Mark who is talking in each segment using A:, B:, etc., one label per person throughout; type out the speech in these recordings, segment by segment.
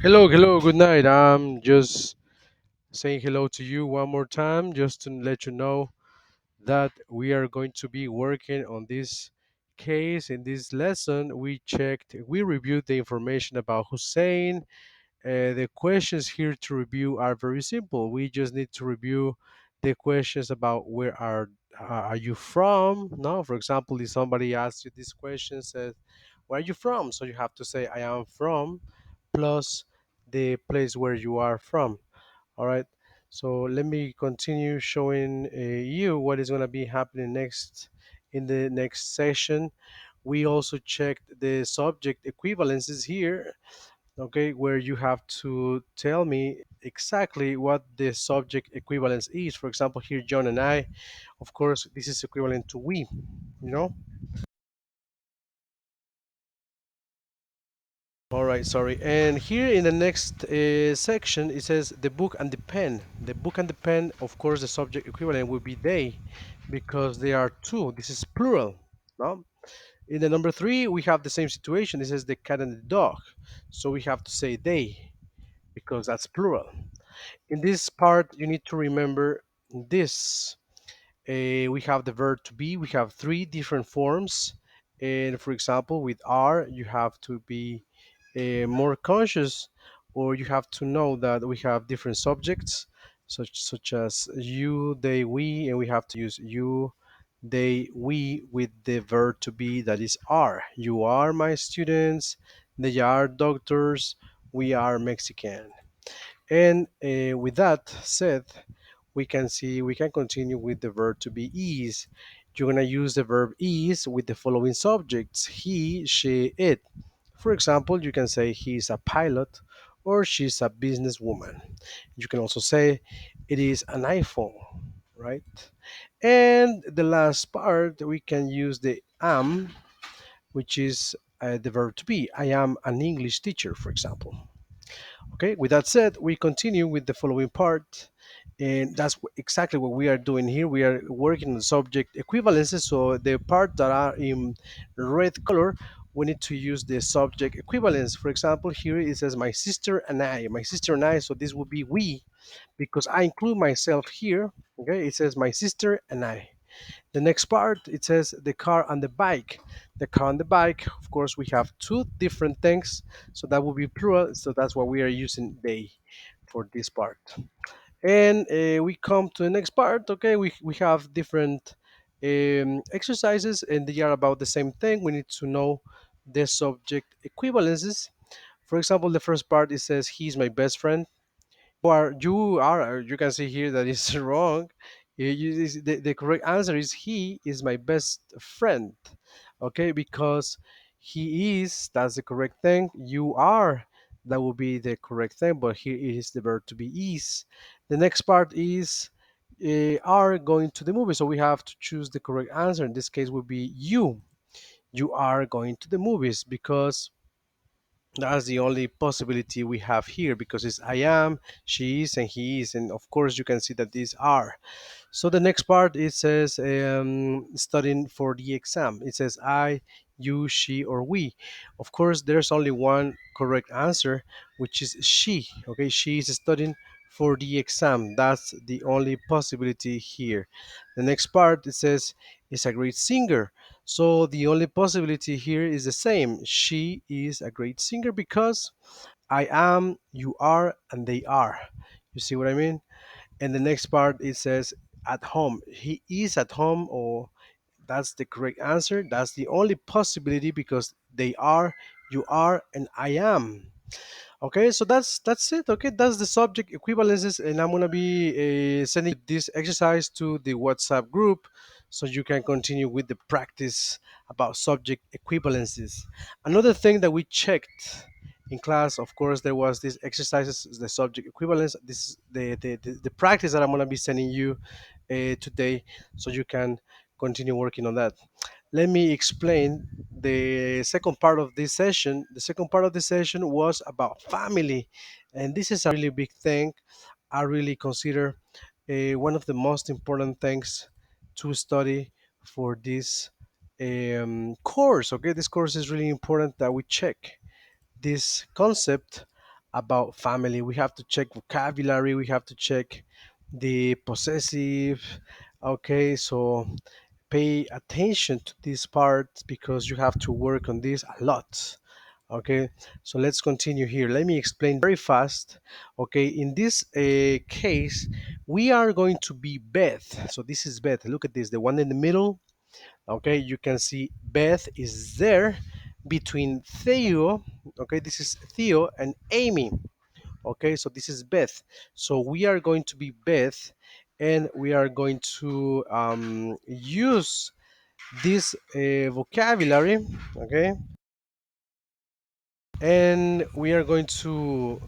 A: Hello, hello, good night. I'm just saying hello to you one more time just to let you know that we are going to be working on this case. In this lesson, we reviewed the information about Hussein. The questions here to review are very simple. We just need to review the questions about are you from? No, for example, if somebody asks you this question, says, "Where are you from?" So you have to say, "I am from," plus the place where you are from. All right. So let me continue showing you what is going to be happening next in the next session. We also checked the subject equivalences here, okay, where you have to tell me exactly what the subject equivalence is. For example, here, John and I, of course, this is equivalent to we, you know? All right, sorry. And here in the next section, it says the book and the pen. The book and the pen, of course, the subject equivalent will be they because they are two. This is plural, no? In the number three, we have the same situation. It says the cat and the dog. So we have to say they because that's plural. In this part, you need to remember this. We have the verb to be. We have three different forms. And for example, with are, you have to be more conscious, or you have to know that we have different subjects, such as you, they, we, and we have to use you, they, we with the verb to be that is are. You are my students. They are doctors. We are Mexican. And with that said, we can continue with the verb to be is. You're gonna use the verb is with the following subjects: he, she, it. For example, you can say he's a pilot or she's a businesswoman. You can also say it is an iPhone, right? And the last part, we can use the am, which is the verb to be. I am an English teacher, for example. Okay, with that said, we continue with the following part, and that's exactly what we are doing here. We are working on subject equivalences. So the part that are in red color, we need to use the subject equivalence. For example, here it says my sister and I. My sister and I. So this would be we, because I include myself here. Okay, it says my sister and I. The next part, it says the car and the bike. The car and the bike, of course, we have two different things, so that will be plural. So that's why we are using they for this part. And we come to the next part. Okay, we have different exercises, and they are about the same thing. We need to know the subject equivalences. For example, the first part, it says he's my best friend. You can see here that it's wrong. The correct answer is he is my best friend. Okay, because he is, that's the correct thing. You are, that will be the correct thing, but here is the verb to be is. The next part is are going to the movie, so we have to choose the correct answer. In this case would be you are going to the movies, because that's the only possibility we have here, because it's I am, she is, and he is. And of course, you can see that these are. So the next part, it says studying for the exam. It says I, you, she, or we. Of course, there's only one correct answer, which is she. Okay, she is studying for the exam. That's the only possibility here. The next part, it says is a great singer. So the only possibility here is the same. She is a great singer, because I am, you are, and they are. You see what I mean? And the next part, it says at home. He is at home, or that's the correct answer. That's the only possibility, because they are, you are, and I am. Okay, so that's it. Okay, that's the subject equivalences, and I'm gonna be sending this exercise to the WhatsApp group, so you can continue with the practice about subject equivalences. Another thing that we checked in class, of course, there was this exercises, the subject equivalence. This is the practice that I'm gonna be sending you today, so you can continue working on that. Let me explain the second part of this session. The second part of the session was about family, and this is a really big thing. I really consider one of the most important things to study for this course. Okay, this course is really important that we check this concept about family. We have to check vocabulary. We have to check the possessive. Okay, so pay attention to this part because you have to work on this a lot. Okay, so let's continue here. Let me explain very fast. Okay, in this case, we are going to be Beth. So this is Beth. Look at this, the one in the middle. Okay, you can see Beth is there between Theo. Okay, this is Theo and Amy. Okay, so this is Beth. So we are going to be Beth, and we are going to use this vocabulary. Okay, and we are going to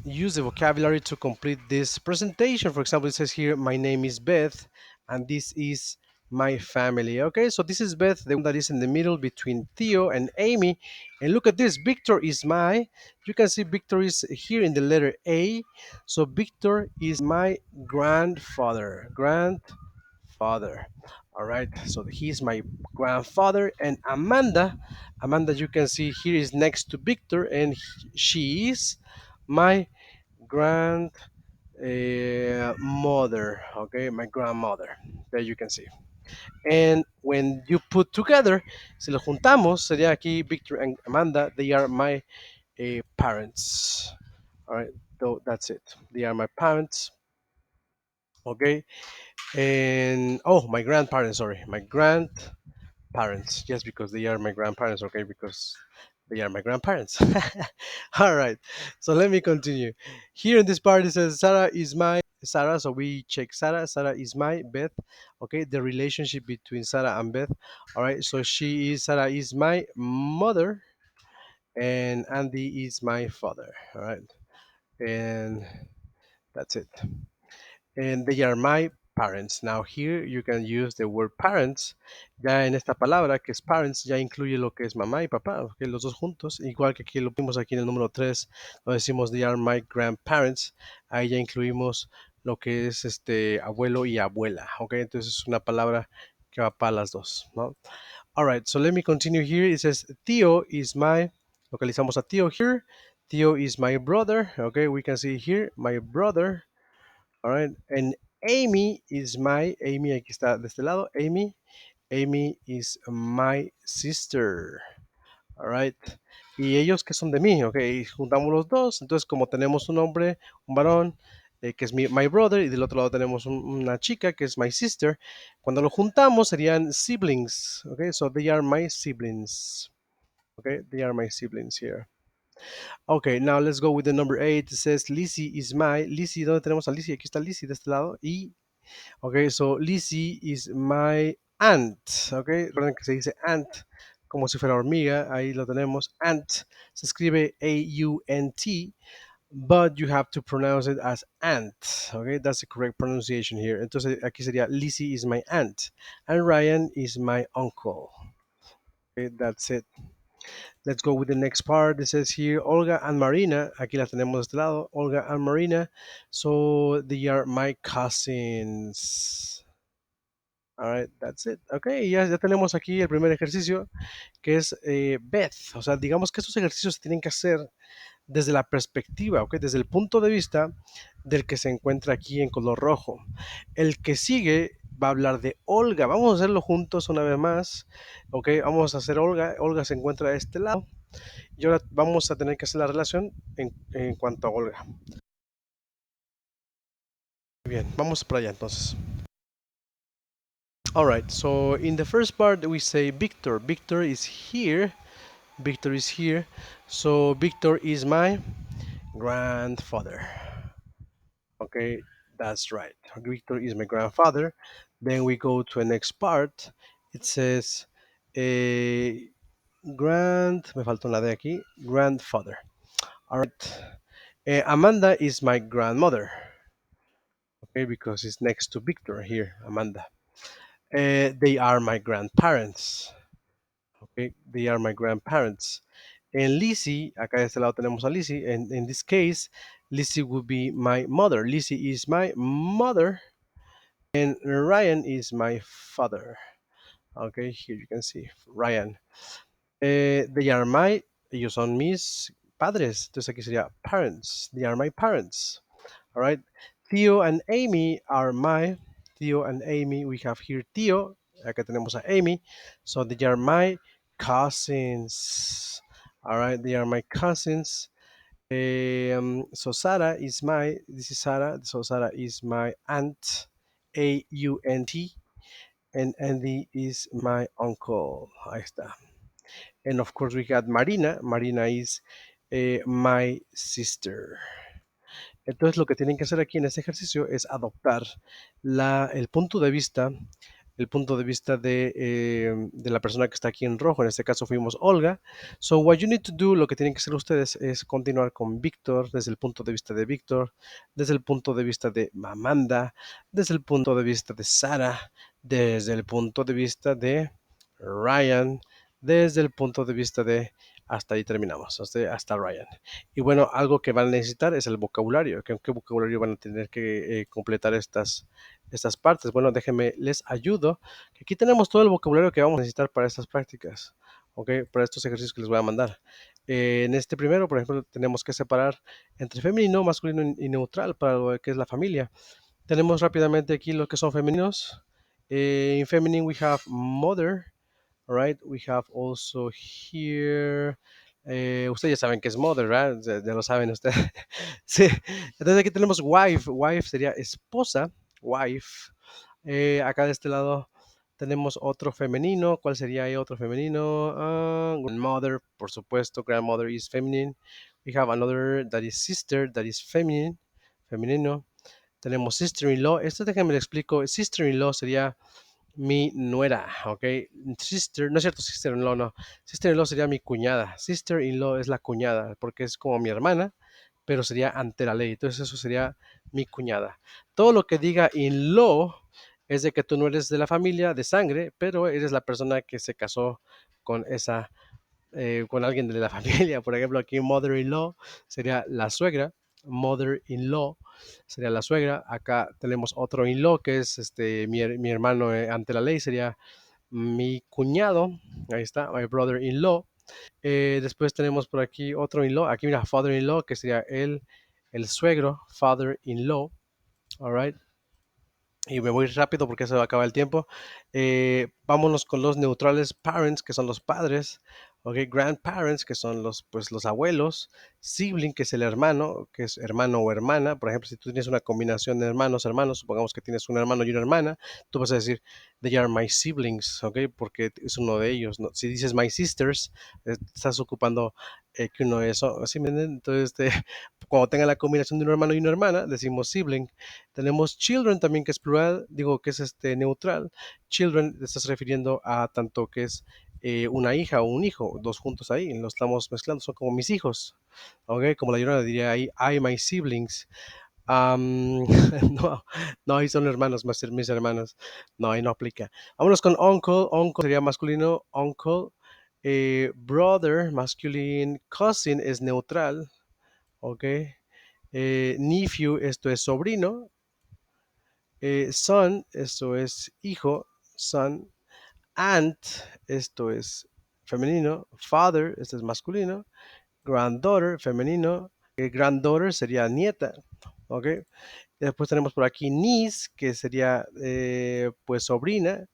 A: use the vocabulary to complete this presentation. For example, it says here, my name is Beth, and this is my family. Okay, so this is Beth, the one that is in the middle between Theo and Amy. And look at this, Victor is my, you can see Victor is here in the letter A. So Victor is my grandfather. Grandfather. All right, so he's my grandfather. And Amanda, you can see here is next to Victor, and she is my grandmother. Okay, my grandmother. There you can see. And when you put together, si lo juntamos, sería aquí Victor and Amanda. They are my parents. All right, so that's it. They are my parents. Okay, and oh, my grandparents. Sorry, my grandparents. Yes, because they are my grandparents. Okay, because they are my grandparents. All right. So let me continue. Here in this part, it says Sarah is my Sarah. So we check Sarah. Sarah is my Beth. Okay. The relationship between Sarah and Beth. All right. So Sarah is my mother, and Andy is my father. All right. And that's it. And they are my parents. Now here you can use the word parents. Ya en esta palabra que es parents ya incluye lo que es mamá y papá, ¿ok? Los dos juntos, igual que aquí lo vimos aquí en el número 3, lo decimos they are my grandparents, ahí ya incluimos lo que es este abuelo y abuela, ¿ok? Entonces es una palabra que va para las dos, ¿no? All right, so let me continue here. It says Theo is my, localizamos a Theo here. Theo is my brother, okay? We can see here my brother. All right. And Amy, aquí está de este lado. Amy is my sister. All right. Y ellos que son de mí, ok. Juntamos los dos. Entonces, como tenemos un hombre, un varón, que es my brother, y del otro lado tenemos una chica que es my sister. Cuando lo juntamos serían siblings, ok. So they are my siblings. Okay, they are my siblings here. Okay, now let's go with the number 8. It says Lizzie is my. Lizzie, ¿dónde tenemos a Lizzie? Aquí está Lizzie de este lado. Y okay, so Lizzie is my aunt. Okay, recuerden que se dice aunt como si fuera hormiga. Ahí lo tenemos. Aunt se escribe A-U-N-T, but you have to pronounce it as aunt. Okay, that's the correct pronunciation here. Entonces aquí sería Lizzie is my aunt, and Ryan is my uncle. Okay, that's it. Let's go with the next part. It says here Olga and Marina. Aquí la tenemos de este lado. Olga and Marina. So they are my cousins. All right, that's it. Ok, ya tenemos aquí el primer ejercicio que es Beth. O sea, digamos que estos ejercicios se tienen que hacer desde la perspectiva, ok, desde el punto de vista del que se encuentra aquí en color rojo. El que sigue va a hablar de Olga. Vamos a hacerlo juntos una vez más. Ok, vamos a hacer Olga. Olga se encuentra de este lado. Y ahora vamos a tener que hacer la relación en cuanto a Olga. Bien, vamos para allá entonces. All right, so in the first part we say Victor. Victor is here. Victor is here. So Victor is my grandfather. Okay, that's right. Victor is my grandfather. Then we go to the next part. It says a me falta una de aquí, grandfather. All right. Amanda is my grandmother. Okay, because it's next to Victor here, Amanda. They are my grandparents. Okay, they are my grandparents. And Lizzie, acá de este lado tenemos a Lizzie. And in this case, Lizzie would be my mother. Lizzie is my mother, and Ryan is my father. Okay, here you can see Ryan. They are my, ellos son mis padres. Entonces aquí sería parents. They are my parents. All right. Theo and Amy are my. Theo and Amy. We have here Theo. Acá tenemos a Amy. So they are my cousins. All right. They are my cousins. So Sarah is my. This is Sarah. So Sarah is my aunt. Aunt. And Andy is my uncle. Ahí está. And of course we got Marina. Marina is my sister. Entonces lo que tienen que hacer aquí en este ejercicio es adoptar el punto de vista, de la persona que está aquí en rojo. En este caso fuimos Olga. So what you need to do, lo que tienen que hacer ustedes es continuar con Víctor desde el punto de vista de Víctor, desde el punto de vista de Amanda, desde el punto de vista de Sara, desde el punto de vista de Ryan, desde el punto de vista de... Hasta ahí terminamos, hasta Ryan. Y bueno, algo que van a necesitar es el vocabulario. ¿Qué vocabulario van a tener que completar estas partes? Bueno, déjenme, les ayudo. Aquí tenemos todo el vocabulario que vamos a necesitar para estas prácticas, ¿ok? Para estos ejercicios que les voy a mandar. En este primero, por ejemplo, tenemos que separar entre femenino, masculino y neutral para lo que es la familia. Tenemos rápidamente aquí lo que son femeninos. In feminine we have mother. All right, we have also here. Ustedes ya saben que es mother, ¿verdad? Ya lo saben ustedes. Sí. Entonces aquí tenemos wife. Wife sería esposa. Wife. Acá de este lado tenemos otro femenino. ¿Cuál sería ahí otro femenino? Grandmother, por supuesto. Grandmother is feminine. We have another that is sister, that is feminine. Femenino. Tenemos sister-in-law. Esto déjenme le explico. Sister-in-law sería mi nuera, ¿ok? Sister, no es cierto, sister-in-law, no. Sister-in-law sería mi cuñada. Sister-in-law es la cuñada, porque es como mi hermana, pero sería ante la ley. Entonces eso sería mi cuñada. Todo lo que diga in-law es de que tú no eres de la familia, de sangre, pero eres la persona que se casó con con alguien de la familia. Por ejemplo, aquí mother-in-law sería la suegra. Mother-in-law sería la suegra. Acá tenemos otro in-law que es mi hermano ante la ley, sería mi cuñado. Ahí está, my brother-in-law. Después tenemos por aquí otro in-law. Aquí mira, father-in-law, que sería el suegro, father-in-law. All right. Y me voy rápido porque se va a acabar el tiempo. Vámonos con los neutrales parents, que son los padres. Ok, grandparents, que son los abuelos. Sibling, que es el hermano, que es hermano o hermana. Por ejemplo, si tú tienes una combinación de hermanos, supongamos que tienes un hermano y una hermana, tú vas a decir, they are my siblings, ok, porque es uno de ellos, ¿no? Si dices my sisters, estás ocupando que uno es, ¿sí me entienden? Entonces, cuando tenga la combinación de un hermano y una hermana, decimos sibling. Tenemos children también, que es plural, digo que es neutral. Children, te estás refiriendo a tanto que es una hija o un hijo, dos juntos ahí, los estamos mezclando, son como mis hijos, ¿ok? Como la llorona diría ahí, I, my siblings. Am, no, no, ahí son hermanos, más mis hermanos. No, ahí no aplica. Vámonos con uncle. Uncle sería masculino, uncle. Brother, masculine. Cousin es neutral, ¿ok? Nephew, esto es sobrino. Son, esto es hijo, son. Aunt, esto es femenino. Father, esto es masculino. Granddaughter, femenino. Granddaughter sería nieta, ¿ok? Después tenemos por aquí niece, que sería pues sobrina.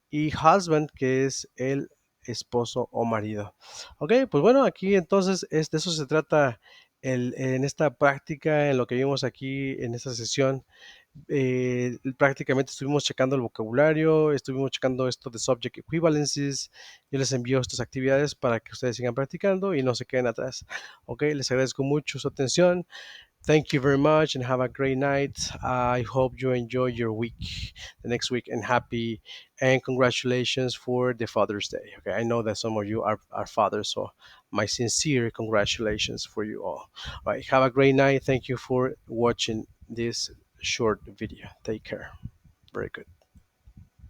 A: Y husband, que es el esposo o marido. Ok, pues bueno, aquí entonces de eso se trata en esta práctica, en lo que vimos aquí en esta sesión. Prácticamente estuvimos checando el vocabulario, estuvimos checando esto de subject equivalences. Yo les envío estas actividades para que ustedes sigan practicando y no se queden atrás. Ok, les agradezco mucho su atención. Thank you very much and have a great night. I hope you enjoy your week, the next week, and happy and congratulations for the Father's Day. Okay, I know that some of you are fathers, so my sincere congratulations for you all. All right, have a great night. Thank you for watching this short video. Take care. Very good.